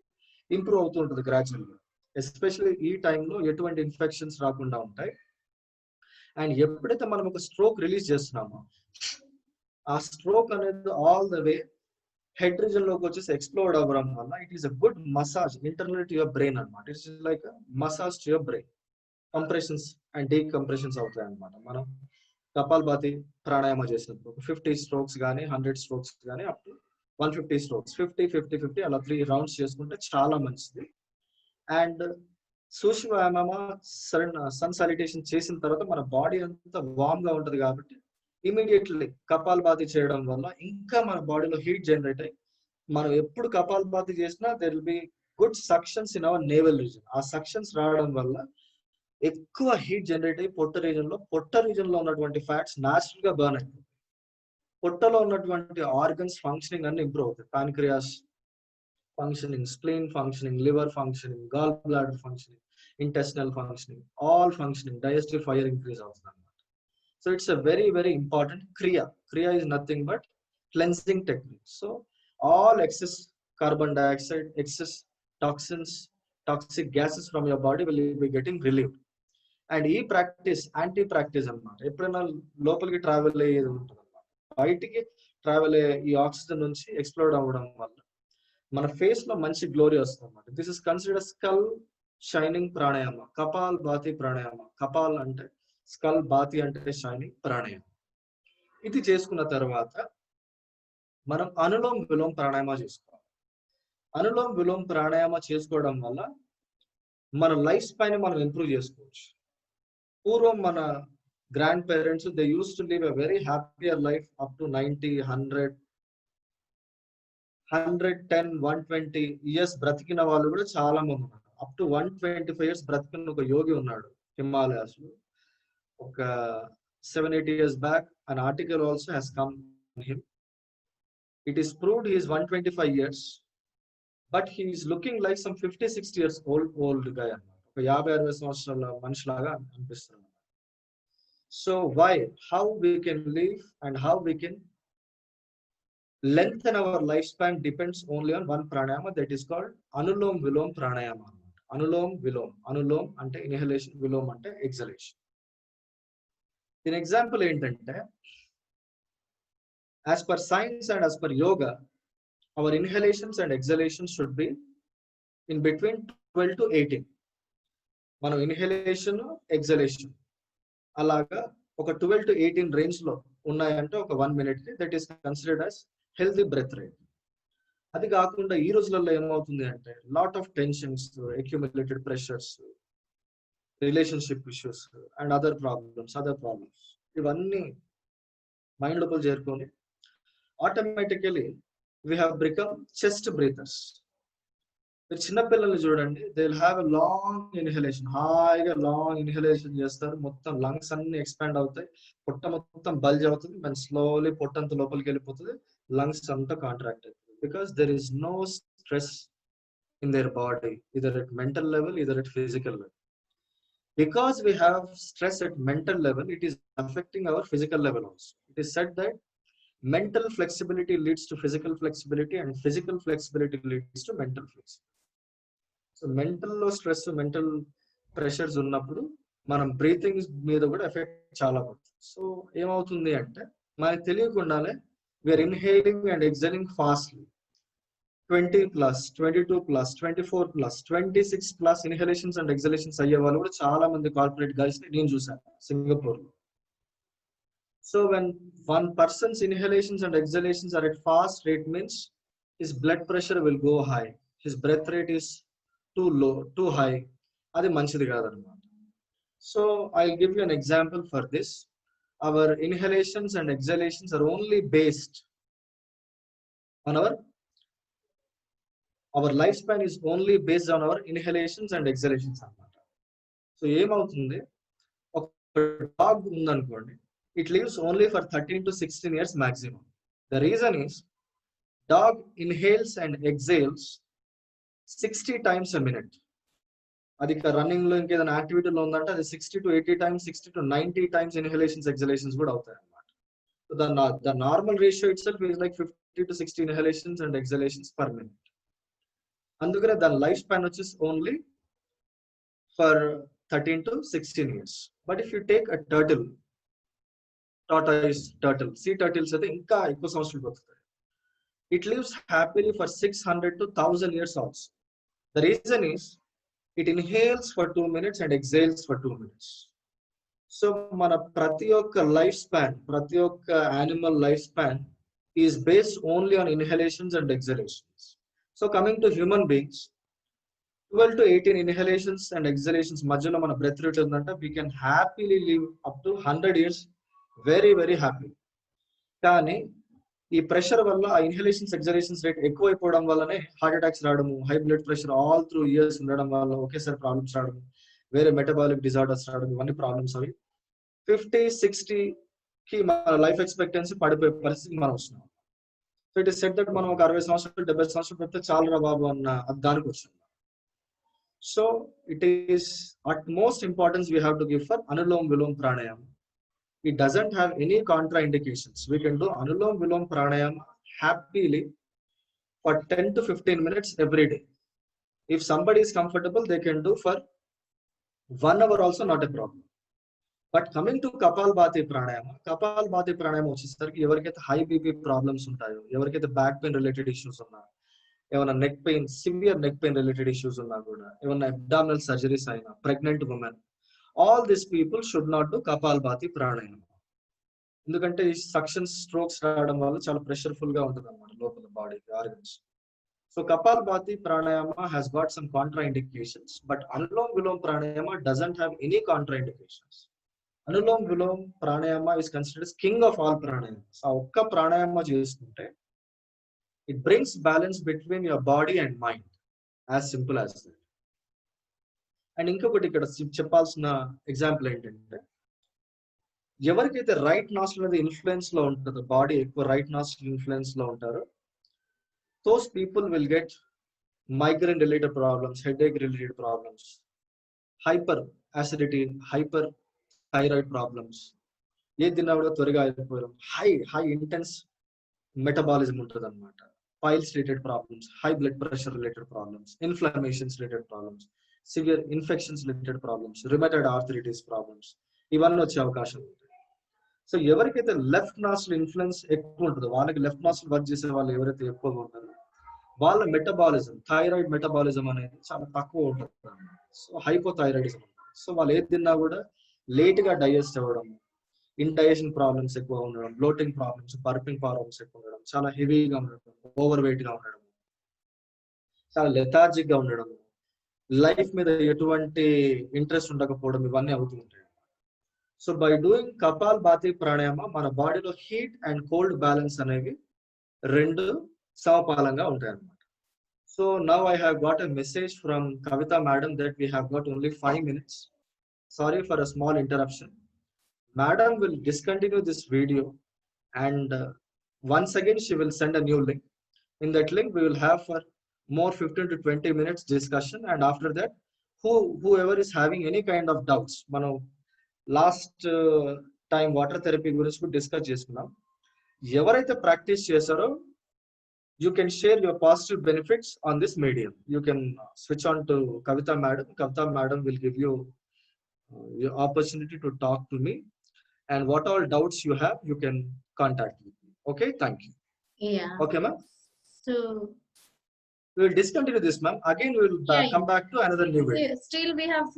ఇంప్రూవ్ అవుతూ ఉంటుంది గ్రాడ్యువల్ గా. ఎస్పెషల్లీ ఈ టైంలో ఎటువంటి ఇన్ఫెక్షన్స్ రాకుండా ఉంటాయి. అండ్ ఎప్పుడైతే మనం ఒక స్ట్రోక్ రిలీజ్ చేస్తున్నామో, ఆ స్ట్రోక్ అనేది all the way head region లోకి వచ్చేసి ఎక్స్ప్లోర్డ్ అవ్వడం వల్ల it is a good massage internal to your brain అనమాట. It's like massage to your brain. Compressions and decompressions అవుతాయి అనమాట. మనం కపాలభాతి ప్రాణాయామ చేసినప్పుడు 50 strokes కానీ 100 strokes కానీ అప్ టు 150 strokes, 50-50-50 అలా 3 rounds చేసుకుంటే చాలా మంచిది. అండ్ సూక్ష్మ సన్ సాలిటేషన్ చేసిన తర్వాత మన బాడీ అంతా వార్మ్ గా ఉంటుంది కాబట్టి ఇమీడియట్లీ కపాలభాతి చేయడం వల్ల ఇంకా మన బాడీలో హీట్ జనరేట్ అయ్యి మనం ఎప్పుడు కపాలభాతి చేసినా there will be good suctions in our navel region. ఆ సక్షన్స్ రావడం వల్ల ఎక్కువ హీట్ జనరేట్ అయ్యి పొట్ట రీజన్ లో ఉన్నటువంటి ఫ్యాట్స్ న్యాచురల్ గా బర్న్ అవుతాయి. పొట్టలో ఉన్నటువంటి ఆర్గన్స్ ఫంక్షనింగ్ అన్ని ఇంప్రూవ్ అవుతాయి. Pancreas functioning, spleen functioning, liver functioning, gall bladder functioning, intestinal functioning, all functioning, digestive fire increase అవుతుంది అన్నమాట. So it's a very, very important kriya. Kriya is nothing but cleansing technique. So all excess carbon dioxide, excess toxins, toxic gases from your body will be getting relieved. And ఈ ప్రాక్టీస్ యాంటీ ప్రాక్టీస్ అన్నమాట. ఎప్పుడైనా లోపలికి ట్రావెల్ అయ్యేది ఉంటుంది అన్నమాట. బయటికి ట్రావెల్ అయ్యే ఈ ఆక్సిజన్ నుంచి ఎక్స్ప్లోర్ అవ్వడం వల్ల మన ఫేస్ లో మంచి గ్లోరీ వస్తుంది అన్నమాట. This is considered skull shining pranayama, Kapal Bhati pranayama. కపాల్ అంటే స్కల్, బాతి అంటే షైనింగ్ ప్రాణాయామం. ఇది చేసుకున్న తర్వాత మనం అనులోమ్ విలోమ్ ప్రాణాయామ చేసుకోవాలి. అనులోమ్ విలోమ్ ప్రాణాయామ చేసుకోవడం వల్ల మన లైఫ్ స్పాన్ మనం ఇంప్రూవ్ చేసుకోవచ్చు. పూర్వం మన grand parents they use to live a very happier life up to 90, 100, 110, 120 years బ్రతికిన వాళ్ళు కూడా చాలా మంది ఉన్నారు. అప్ టు 125 years బ్రతికిన ఒక యోగి ఉన్నాడు హిమాలయాస్ లో. ఒక 7-8 years back an article also has come on him. It is proved he is 125 years, but he is looking like some 50-60 years old guy అన్నమాట. ఒక 50-60 సంవత్సరాల మనిషిలాగా అనిపిస్తున్నాడు. So why? How we can live and how we can lengthen our lifespan depends only on one pranayama that is called Anulom Vilom Pranayama. Anulom Vilom. Anulom ante inhalation, Vilom ante exhalation. In example ఏంటంటే, as per science and as per yoga, our inhalations and exhalations should be in between 12 to 18. మనం inhalation, exhalation అలాగా ఒక 12 to 18 రేంజ్ లో ఉన్నాయంటే ఒక 1 minute కి that is considered as healthy breath rate. అది కాకుండా ఈ రోజులలో ఏమవుతుంది అంటే lot of tensions, accumulated pressures, relationship issues and other problems ఇవన్నీ మైండ్ లోపల చేరుకొని automatically we have become chest breathers. మీరు చిన్నపిల్లల్ని చూడండి, they will have a long inhalation, హాయిగా లాంగ్ ఇన్హలేషన్ చేస్తారు, మొత్తం లంగ్స్ అన్ని ఎక్స్పాండ్ అవుతాయి, పొట్ట మొత్తం బల్జ్ అవుతుంది, మన స్లోలీ పొట్టంత లోపలికి వెళ్ళిపోతుంది, లంగ్స్ అంతా కాంట్రాక్ట్ అవుతుంది. Because there is no stress in their body, either at mental level, either at physical level. Because we have stress at mental level, it is affecting our physical level also. It is said that mental flexibility leads to physical flexibility and physical flexibility leads to mental flexibility. So mental లో స్ట్రెస్, మెంటల్ ప్రెషర్స్ ఉన్నప్పుడు మనం బ్రీతింగ్ మీద కూడా ఎఫెక్ట్ చాలా పడుతుంది. సో ఏమవుతుంది అంటే మనకు తెలియకుండానే we're inhaling and exhaling fastly. 20+, 22+, 24+, 26+ inhalations and exhalations అయ్యే వాళ్ళు కూడా చాలా మంది కార్పొరేట్ గైస్ ని నేను చూసాను సింగపూర్ లో. So when one person's inhalations and exhalations are at fast rate means his blood pressure will go high, his breath rate is too low, too high. అది మంచిది కాదన్నమాట. So I'll give you an example for this. Our inhalations and exhalations are only based on our lifespan is only based on our inhalations and exhalations అన్నమాట. సో ఏమవుతుంది, ఒక డాగ్ ఉందనుకోండి, it lives only for 13 to 16 years maximum. The reason is dog inhales and exhales 60 times a minute. అది రన్నింగ్ లో ఇంకేదైనా యాక్టివిటీలో ఉందంటే అది 60 to 80 times, 60 to 90 times inhalations ఎక్సలేషన్స్ కూడా అవుతాయి అన్నమాట. So the normal ratio itself is like 50 to 60 inhalations and exhalations per minute. అందుకనే దాని లైఫ్ స్పాన్ వచ్చేసి only for 13 to 16 years. But if you take a turtle, tortoise turtle, sea turtles అయితే ఇంకా ఎక్కువ సంవత్సరాలు బతుకుతాయి. It lives happily for 600 to 1000 years also. The reason is it inhales for 2 minutes and exhales for 2 minutes. So మన ప్రతి ఒక్క లైఫ్ స్పాన్, ప్రతి ఒక్క animal life span is based only on inhalations and exhalations. So coming to human beings, 12 to 18 inhalations and exhalations మధ్యలో మన బ్రెత్ రేట్ ఉందంటే we can happily live up to 100 years very very happy. కానీ ఈ ప్రెషర్ వల్ల ఆ ఇన్హలేషన్స్ ఎక్సలేషన్స్ రేట్ ఎక్కువైపోవడం వల్లనే హార్ట్ అటాక్స్ రావడము, high blood pressure all through years ఉండడం వల్ల ఒకేసారి ప్రాబ్లమ్స్ రావడం, వేరే మెటబాలిక్ డిజార్డర్స్ రావడం, ఇవన్నీ ప్రాబ్లమ్స్ అవి 50-60కి మన లైఫ్ ఎక్స్పెక్టెన్సీ పడిపోయే పరిస్థితికి మనం వస్తున్నాం. So it is set that మనం ఒక 60 సంవత్సరాలు 70 సంవత్సరాలు పెడితే చాలు రా బాబు అన్న దానికి వచ్చింది. So it is at most importance we have to give for Anulom Vilom Pranayama. It doesn't have any contraindications. We can do Anulom Vilom Pranayama happily for 10 to 15 minutes every day. If somebody is comfortable, they can do for 1 hour also, not a problem. But coming to Kapalbhati Pranayama వచ్చేసరికి ఎవరికైతే హై బీపీ ప్రాబ్లమ్స్ ఉంటాయో, ఎవరికైతే బ్యాక్ పెయిన్ రిలేటెడ్ ఇష్యూస్ ఉన్నాయో, ఏమైనా neck pain, severe neck pain related issues ఉన్నా కూడా, ఏమైనా అబ్డామినల్ సర్జరీస్ అయినా, pregnant women, all this people should not do Kapalbhati pranayamam. ఎందుకంటే ఈ సక్షన్ స్ట్రోక్స్ రావడం వల్ల చాలా ప్రెషర్ఫుల్ గా ఉంటుంది అన్నమాట లోపల బాడీకి, organs. So Kapalbhati pranayama has got some contraindications, but Anulom Vilom pranayama doesn't have any contraindications. Anulom Vilom pranayama is considered king of all pranayamas. ఆ ఒక్క ప్రాణాయామ చేసుకుంటే it brings balance between your body and mind, as simple as that. And ఇంకొకటి ఇక్కడ చెప్పాల్సిన ఎగ్జాంపుల్ ఏంటంటే, ఎవరికైతే రైట్ నాస్ట్రిల్ అనేది ఇన్ఫ్లుయెన్స్ లో ఉంటుందో, బాడీ ఎక్కువ రైట్ నాస్ట్రిల్ ఇన్ఫ్లుయెన్స్ లో ఉంటారో, those people will get migraine related problems, headache related problems, hyper acidity, hyper thyroid problems, ఏ తిన్నా కూడా త్వరగా అయిపోవడం, హై ఇంటెన్స్ మెటబాలిజం ఉంటుంది అనమాట, piles related problems, high blood pressure related problems, inflammations related problems, severe infections related problems, rheumatoid arthritis problems, ఇవన్నీ వచ్చే అవకాశం ఉంది. సో ఎవరికైతే లెఫ్ట్ నాస్ట్రిల్ ఇన్ఫ్లుయెన్స్ ఎక్కువ ఉంటుందో, వాళ్ళకి లెఫ్ట్ నాస్ట్రిల్ వర్క్ చేసే వాళ్ళు ఎవరైతే ఎక్కువగా ఉంటారో, వాళ్ళ మెటబాలిజం, థైరాయిడ్ మెటబాలిజం అనేది చాలా తక్కువ ఉంటుంది. So hypothyroidism. సో వాళ్ళు ఏది తిన్నా కూడా లేట్ గా డైజెస్ట్ అవ్వడం, ఇండైజెషన్ ప్రాబ్లమ్స్ ఎక్కువ ఉండడం, బ్లోటింగ్ ప్రాబ్లమ్స్, బర్పింగ్ ప్రాబ్లమ్స్ ఎక్కువ ఉండడం, చాలా హెవీగా ఉండడం, ఓవర్ వెయిట్ గా ఉండడం, చాలా లెథార్జిక్ గా ఉండడం, లైఫ్ మీద ఎటువంటి ఇంట్రెస్ట్ ఉండకపోవడం, ఇవన్నీ అవుతూ ఉంటాయి. So by doing kapalbhati pranayama మన బాడీలో హీట్ అండ్ కోల్డ్ బ్యాలెన్స్ అనేవి రెండు సమపాలంగా ఉంటాయి అన్నమాట. So now I have got a message from Kavitha madam that we have got only 5 minutes. Sorry for a small interruption. Madam will discontinue this video and once again she will send a new link. In that link we will have for more 15 to 20 minutes discussion, and after that whoever is having any kind of doubts, మనం లాస్ట్ టైం వాటర్ థెరపీ గురించి కూడా డిస్కస్ చేసుకున్నాం. ఎవరైతే ప్రాక్టీస్ చేశారో you can share your positive benefits on this medium. You can switch on to Kavita madam. Kavita madam will give you your opportunity to talk to me, and what all doubts you have you can contact me. Okay, thank you. Yeah. Okay ma'am, So we will discontinue this ma'am, again we will come back to another new video. Still we have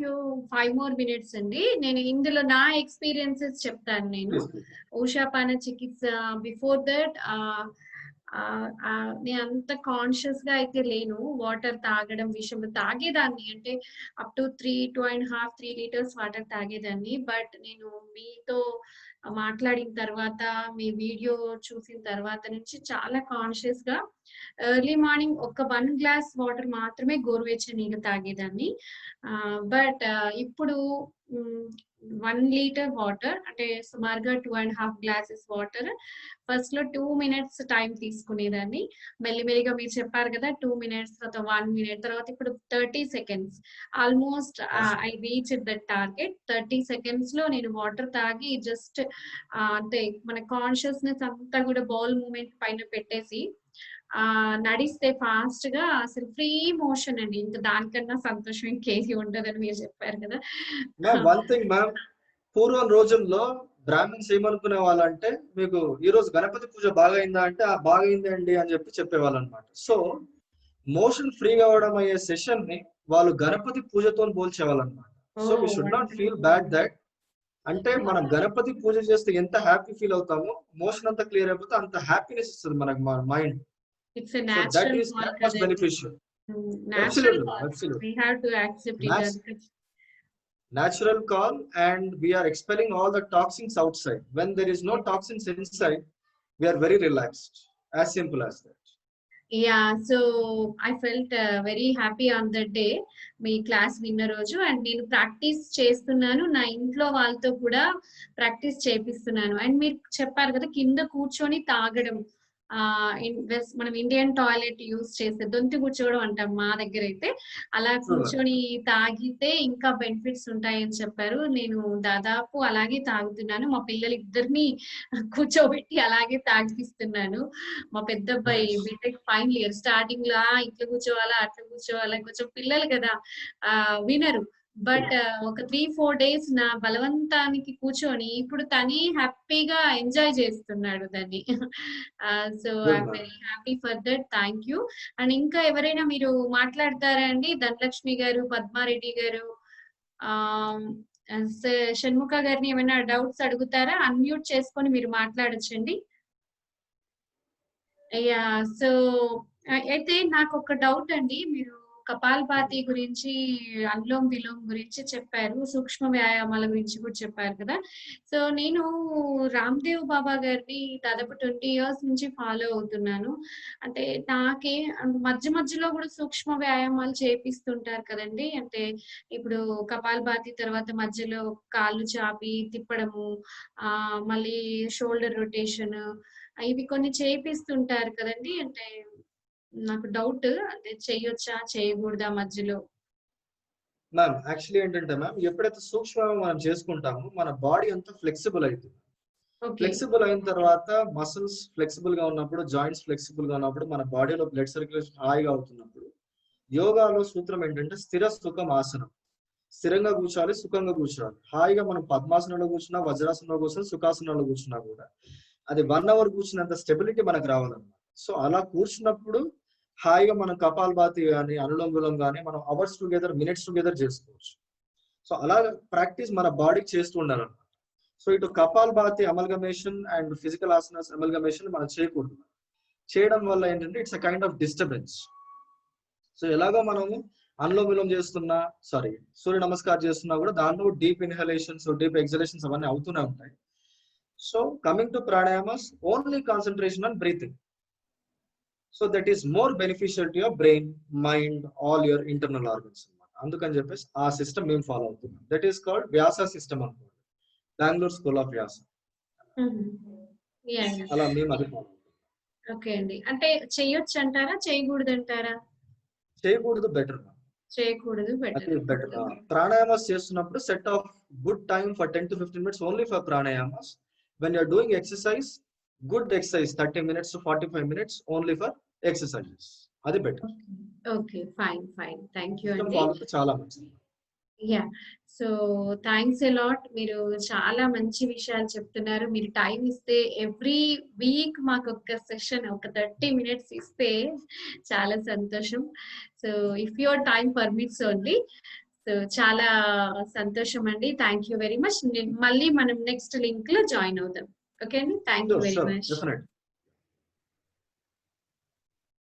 5 more minutes అండి. నేను ఇందులో నా ఎక్స్పీరియన్సెస్ చెప్తాను. నేను ఉషాపాన చికిత్స బిఫోర్ దట్ నేను అంత కాన్షియస్ గా అయితే లేను. వాటర్ తాగడం విషయంలో తాగేదాన్ని, అంటే అప్ టు 2.5-3 లీటర్స్ వాటర్ తాగేదాన్ని. బట్ నేను మీతో మాట్లాడిన తర్వాత, మీ వీడియో చూసిన తర్వాత నుంచి చాలా కాన్షియస్ గా ఎర్లీ మార్నింగ్ ఒక 1 గ్లాస్ వాటర్ మాత్రమే గోరువెచ్చని నీళ్ళు తాగేదాన్ని. బట్ ఇప్పుడు 1 లీటర్ వాటర్, అంటే సుమారుగా 2.5 గ్లాసెస్ వాటర్ ఫస్ట్ లో 2 minutes టైం తీసుకునేదాన్ని. మెల్లిమెల్లిగా మీరు చెప్పారు కదా 2 minutes, తర్వాత 1 minute, తర్వాత ఇప్పుడు 30 seconds. Almost I reach that target. 30 seconds లో నేను వాటర్ తాగి జస్ట్ అంటే మన కాన్షియస్నెస్ అంతా కూడా బౌల్ మూమెంట్ పైన పెట్టేసి నడిస్తే ఫాస్ట్ గా అసలు ఫ్రీ మోషన్ అండి. ఇంకా దానికన్నా సంతోషం ఇంకేది ఉండదని మీరు చెప్పారు కదా. వన్ థింగ్ మ్యామ్, పూర్వం రోజుల్లో బ్రాహ్మిన్స్ ఏమనుకునే వాళ్ళంటే, మీకు ఈ రోజు గణపతి పూజ బాగా అయిందా అంటే బాగా అయింది అండి అని చెప్పేవాళ్ళు అనమాట. సో మోషన్ ఫ్రీగా అవడం అయ్యే సెషన్ ని వాళ్ళు గణపతి పూజతో పోల్చేవాళ్ళు అనమాట. So we should not feel bad that, అంటే మనం గణపతి పూజ చేస్తే ఎంత హ్యాపీ ఫీల్ అవుతామో, మోషన్ అంతా క్లియర్ అయిపోతే అంత హ్యాపీనెస్ ఇస్తుంది మనకు మన mind. It's a natural that is that much beneficial. Natural Absolutely, absolutely. We have to accept it. Natural call, and we are expelling all the toxins outside. When there is no toxins inside, we are very relaxed. As simple as that. Yeah, so I felt very happy on that day. Me class విన్న రోజు, అండ్ నేను ప్రాక్టీస్ చేస్తున్నాను, నా ఇంట్లో వాళ్ళతో కూడా ప్రాక్టీస్ చేపిస్తున్నాను. అండ్ మీరు చెప్పారు కదా కింద కూర్చొని తాగడం, మనం ఇండియన్ టాయిలెట్ యూజ్ చేసే దొంతి కూర్చోవడం అంటాం మా దగ్గర అయితే, అలా కూర్చొని తాగితే ఇంకా బెనిఫిట్స్ ఉంటాయని చెప్పారు. నేను దాదాపు అలాగే తాగుతున్నాను. మా పిల్లలు ఇద్దరిని కూర్చోబెట్టి అలాగే తాగిపిస్తున్నాను. మా పెద్ద అబ్బాయి బీటెక్ ఫైనల్ ఇయర్, స్టార్టింగ్ లో ఇట్లా కూర్చోవాలా అట్లా కూర్చోవాలా, కొంచెం పిల్లలు కదా వినరు. బట్ ఒక 3-4 days నా బలవంతానికి కూర్చొని ఇప్పుడు తనే హ్యాపీగా ఎంజాయ్ చేస్తున్నాడు దాన్ని. So I'm very happy for that. Thank you. And ఇంకా ఎవరైనా మీరు మాట్లాడతారా అండి? ధనలక్ష్మి గారు, పద్మారెడ్డి గారు, షణ్ముఖ గారిని ఏమైనా డౌట్స్ అడుగుతారా? అన్మ్యూట్ చేసుకొని మీరు మాట్లాడొచ్చండి. యా, సో అయితే నాకు ఒక డౌట్ అండి. మీరు కపాల్భాతి గురించి, అనులోమ్ విలోమ్ గురించి చెప్పారు, సూక్ష్మ వ్యాయామాల గురించి కూడా చెప్పారు కదా. సో నేను రామ్దేవ్ బాబా గారిని దాదాపు 20 years నుంచి ఫాలో అవుతున్నాను. అంటే నాకే మధ్య మధ్యలో కూడా సూక్ష్మ వ్యాయామాలు చేపిస్తుంటారు కదండి. అంటే ఇప్పుడు కపాల్భాతి తర్వాత మధ్యలో కాళ్ళు చాపి తిప్పడము, మళ్ళీ షోల్డర్ రొటేషన్, ఇవి కొన్ని చేపిస్తుంటారు కదండి. అంటే నాకు డౌట్, అంటే చేయొచ్చా చేయకూడదా మధ్యలో? మ్యామ్ యాక్చువల్లీ ఏంటంటే మ్యామ్, ఎప్పుడైతే సూక్ష్మంగా మనం చేసుకుంటామో మన బాడీ అంతా ఫ్లెక్సిబుల్ అవుతుంది. ఫ్లెక్సిబుల్ అయిన తర్వాత మసిల్స్ ఫ్లెక్సిబుల్ గా ఉన్నప్పుడు, జాయింట్స్ ఫ్లెక్సిబుల్ గా ఉన్నప్పుడు, మన బాడీలో బ్లడ్ సర్క్యులేషన్ హాయిగా అవుతున్నప్పుడు, యోగాలో సూత్రం ఏంటంటే స్థిర సుఖం ఆసనం. స్థిరంగా కూర్చోవాలి, సుఖంగా కూర్చోవాలి. హాయిగా మనం పద్మాసనంలో కూర్చున్నా, వజ్రాసనంలో కూర్చున్నా, సుఖాసనంలో కూర్చున్నా కూడా అది 1 hour కూర్చున్నంత స్టెబిలిటీ మనకు రావాలన్నమాట. సో అలా కూర్చున్నప్పుడు హాయిగా మనం కపాల్భాతి కానీ అనులోమ్ విలోమ్ కానీ మనం అవర్స్ టుగెదర్, మినిట్స్ టుగెదర్ చేసుకోవచ్చు. సో అలా ప్రాక్టీస్ మన బాడీకి చేస్తూ ఉండాలి. సో ఇటు కపాల్భాతి అమల్గమేషన్ అండ్ ఫిజికల్ ఆసనాస్ అమల్గమేషన్ మనం చేయకూడదు. చేయడం వల్ల ఏంటంటే it's a kind of disturbance. So ఎలాగో మనము అనులోమ విలోమ చేస్తున్నా, సూర్య నమస్కారం చేస్తున్నా కూడా దాంట్లో డీప్ ఇన్హలేషన్స్, డీప్ ఎక్సలేషన్స్ అవన్నీ అవుతూనే ఉంటాయి. So coming to pranayamas, only concentration on breathing. So that is more beneficial to your brain, mind, all your internal organs అన్నమాట. అందుకని చెప్పేసి ఆ సిస్టమ్ మేము ఫాలో అవుతున్నాం. That is called Vyasa system అనుకోండి, బెంగళూరు స్కూల్ ఆఫ్ వ్యాస. అలా మేము అది ఫాలో అవుతాం. ఓకే అండి. అంటే చేయొచ్చు అంటారా, చేయకూడదు అంటారా? చేయకూడదు బెటర్. చేయకూడదు అది బెటర్. బెటర్. ప్రాణాయామస్ చేస్తున్నప్పుడు set of good time for 10 to 15 minutes only for pranayamas. When you're doing exercise, good exercise 30 minutes to 45 minutes only for exercises. అది better. Okay, fine. Thank you అండి. వాళ్ళకి చాలా మంచిది. Yeah, so thanks a lot. మీరు చాలా మంచి విషయాలు చెప్తున్నారు. మీరు టైం ఇస్తే ఎవ్రీ వీక్ మాకు ఒక సెషన్, ఒక 30 minutes ఇస్తే చాలా సంతోషం. So if your time permits only. So చాలా సంతోషం అండి. Thank you very much. మళ్ళీ మనం నెక్స్ట్ లింక్ లో జాయిన్ అవుదాం. ఓకే అండి, థ్యాంక్ యూ వెరీ మచ్.